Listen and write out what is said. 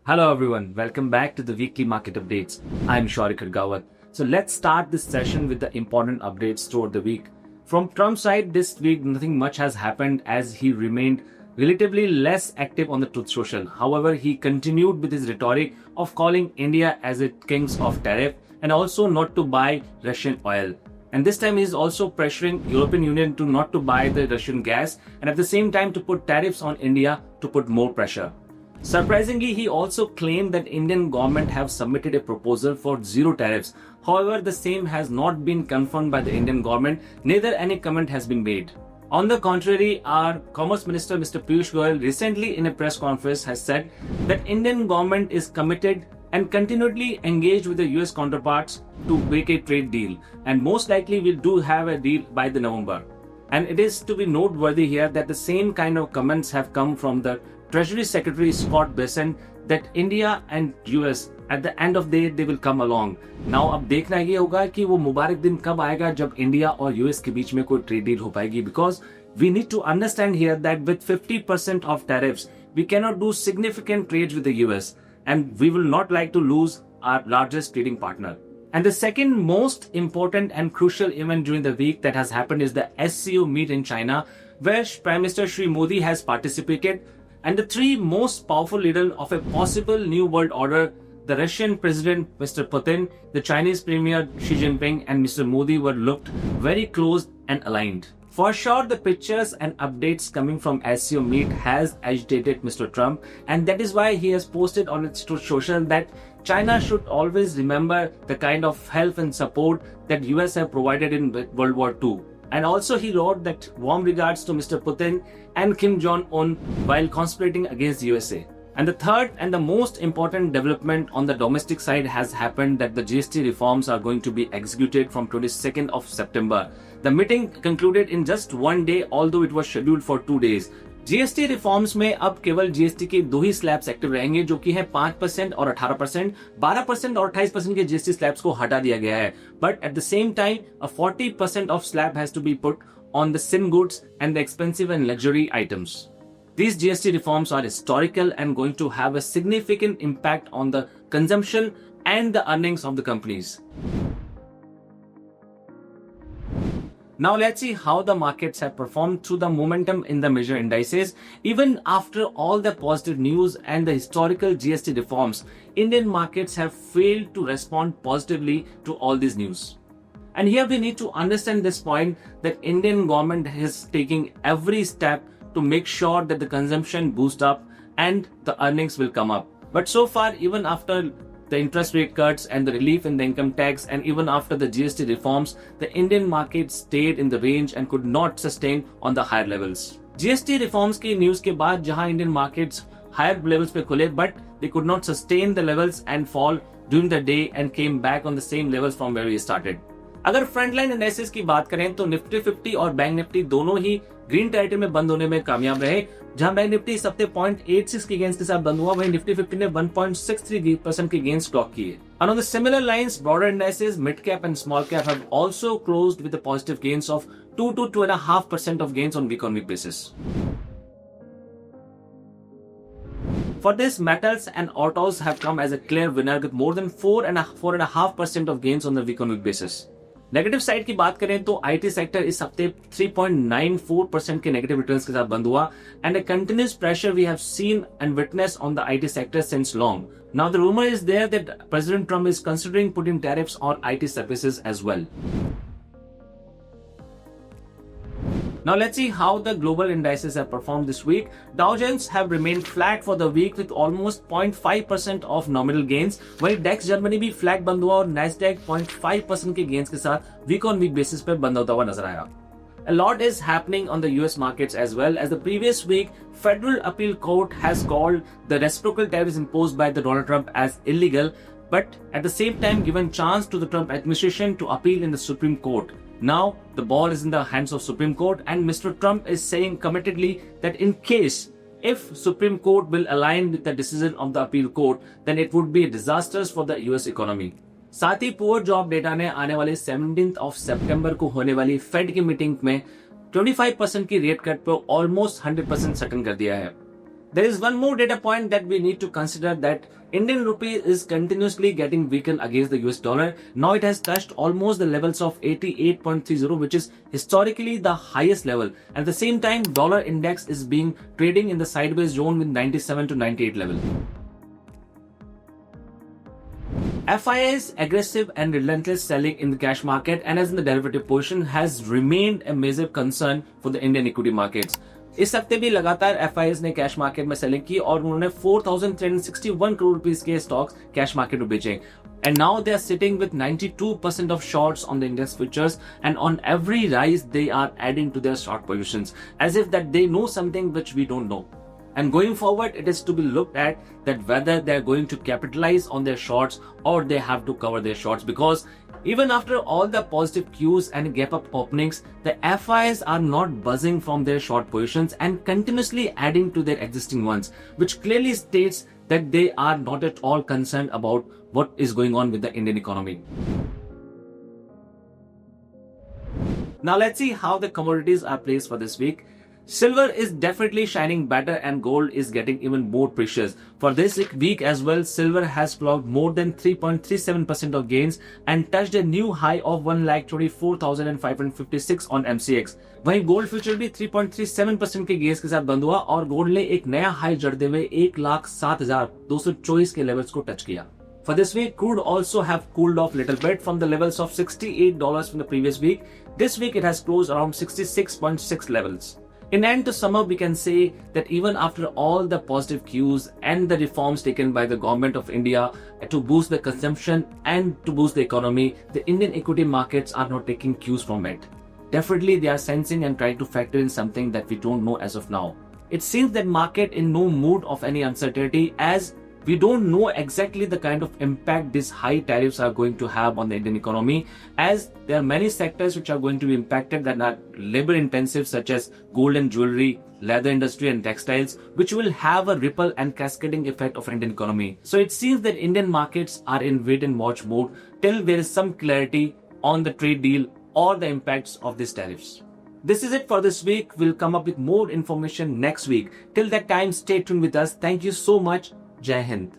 Hello everyone, welcome back to the weekly market updates. I'm Shaurik Khargawat. So let's start this session with the important updates throughout the week. From Trump's side this week, nothing much has happened as he remained relatively less active on the Truth Social. However, he continued with his rhetoric of calling India as a kings of tariff and also not to buy Russian oil. And this time he is also pressuring European Union to not to buy the Russian gas and at the same time to put tariffs on India to put more pressure. Surprisingly, he also claimed that Indian government have submitted a proposal for zero tariffs. However, the same has not been confirmed by the Indian government, neither any comment has been made. On the contrary, our Commerce Minister Mr. Piyush Goyal recently in a press conference has said that Indian government is committed and continually engaged with the US counterparts to make a trade deal, and most likely we do have a deal by the November. And it is to be noteworthy here that the same kind of comments have come from the Treasury Secretary Scott Bessent that India and US at the end of the day they will come along. Now अब देखना ये होगा कि वो मुबारक दिन कब आएगा जब इंडिया और यूएस के बीच में कोई ट्रेड डील हो पाएगी, because we need to understand here that with 50% of tariffs we cannot do significant trades with the US and we will not like to lose our largest trading partner. And the second most important and crucial event during the week that has happened is the SCO meet in China, where Prime Minister Shri Modi has participated, and the three most powerful leaders of a possible new world order, the Russian President Mr. Putin, the Chinese Premier Xi Jinping and Mr. Modi were looked very close and aligned. For sure, the pictures and updates coming from SCO meet has agitated Mr. Trump, and that is why he has posted on its social that China should always remember the kind of help and support that US have provided in World War II. And also he wrote that warm regards to Mr. Putin and Kim Jong-un while conspirating against USA. And the third and the most important development on the domestic side has happened that the GST reforms are going to be executed from 22nd of September. The meeting concluded in just one day, although it was scheduled for 2 days. GST reforms में अब केवल GST के दो ही slabs active रहेंगे, जो कि है 5% और 18%, 12% और 28% के जीएसटी स्लैब्स को हटा दिया गया है. But at the same time a 40% of slab has to be put on the sin goods and the expensive and luxury items. These GST reforms are historical and going to have a significant impact on the consumption and the earnings of the companies. Now let's see how the markets have performed through the momentum in the major indices. Even after all the positive news and the historical GST reforms, Indian markets have failed to respond positively to all these news. And here we need to understand this point that Indian government is taking every step to make sure that the consumption boosts up and the earnings will come up. But so far, even after the interest rate cuts and the relief in the income tax and even after the GST reforms, the Indian market stayed in the range and could not sustain on the higher levels. GST reforms की news के बाद जहां Indian markets higher levels पे खुले, but they could not sustain the levels and fall during the day and came back on the same levels from where we started. अगर frontline analysis की बात करें तो निफ्टी 50 और बैंक निफ्टी दोनों ही green territory में बंद होने में कामयाब रहे. जहां बैंक निफ्टी इस हफ्ते 0.86 के गेंस के साथ बंद हुआ, वहीं निफ्टी 50 ने 1.63% के गेंस क्लॉक किए. And on the similar lines, broader indices, mid cap and small cap have also closed with a positive gains of 2 to 2.5% of gains on week basis. For this, metals and autos have come as a clear winner with more than 4.5% of gains on the week basis. Negative side की बात करें तो IT sector इस हफ्ते 3.94% के negative returns के साथ बंद हुआ, and a continuous pressure we have seen and witness on the IT sector since long. Now the rumour is there that president Trump is considering putting tariffs on IT services as well. Now let's see how the global indices have performed this week. Dow Jones have remained flat for the week with almost 0.5% of nominal gains. वहीं डेक्स Germany भी flat बंद हुआ और Nasdaq 0.5% के gains के साथ week on week basis पर बंद होता हुआ नजर आया. A lot is happening on the US markets as well. As the previous week, Federal Appeal Court has called the reciprocal tariffs imposed by the Donald Trump as illegal, but at the same time given chance to the Trump administration to appeal in the Supreme Court. Now the ball is in the hands of Supreme Court, and Mr. Trump is saying committedly that in case if Supreme Court will align with the decision of the appeal court, then it would be disastrous for the US economy. साथ ही poor job data ने आने वाले 17th of September को होने वाली fade की meeting में 25% की रेट कट पर ऑलमोस्ट 100% सर्टेन कर दिया है. There is one more data point that we need to consider, that Indian rupee is continuously getting weakened against the US dollar. Now it has touched almost the levels of 88.30, which is historically the highest level. At the same time, dollar index is being trading in the sideways zone with 97 to 98 level. FII's aggressive and relentless selling in the cash market and as in the derivative position has remained a major concern for the Indian equity markets. इस हफ्ते भी लगातार FIIs ने cash market में selling की और उन्होंने 4,361 crore rupees के स्टॉक्स कैश मार्केट में बेचे. And now they are sitting with 92% of shorts on the index futures, and on every rise they are adding to their short positions as if that they know something which we don't know. And going forward, it is to be looked at that whether they are going to capitalize on their shorts or they have to cover their shorts, because even after all the positive cues and gap up openings, the FIs are not buzzing from their short positions and continuously adding to their existing ones, which clearly states that they are not at all concerned about what is going on with the Indian economy. Now let's see how the commodities are placed for this week. Silver is definitely shining better and gold is getting even more precious. For this week as well, silver has clocked more than 3.37% of gains and touched a new high of 1,24,556 on MCX. वहीं gold future भी 3.37% के gains के साथ बंद हुआ और gold ने एक नया हाई जड़ते हुए 1,07,224 के लेवल्स को टच किया. For this week, crude also have cooled off little bit from the levels of $68 from the previous week. This week it has closed around 66.6 levels. In end to sum up, we can say that even after all the positive cues and the reforms taken by the government of India to boost the consumption and to boost the economy, the Indian equity markets are not taking cues from it. Definitely they are sensing and trying to factor in something that we don't know as of now. It seems that market in no mood of any uncertainty, as we don't know exactly the kind of impact these high tariffs are going to have on the Indian economy, as there are many sectors which are going to be impacted that are labor intensive, such as gold and jewelry, leather industry and textiles, which will have a ripple and cascading effect of Indian economy. So it seems that Indian markets are in wait and watch mode till there is some clarity on the trade deal or the impacts of these tariffs. This is it for this week. We'll come up with more information next week. Till that time, stay tuned with us. Thank you so much. Jai Hind.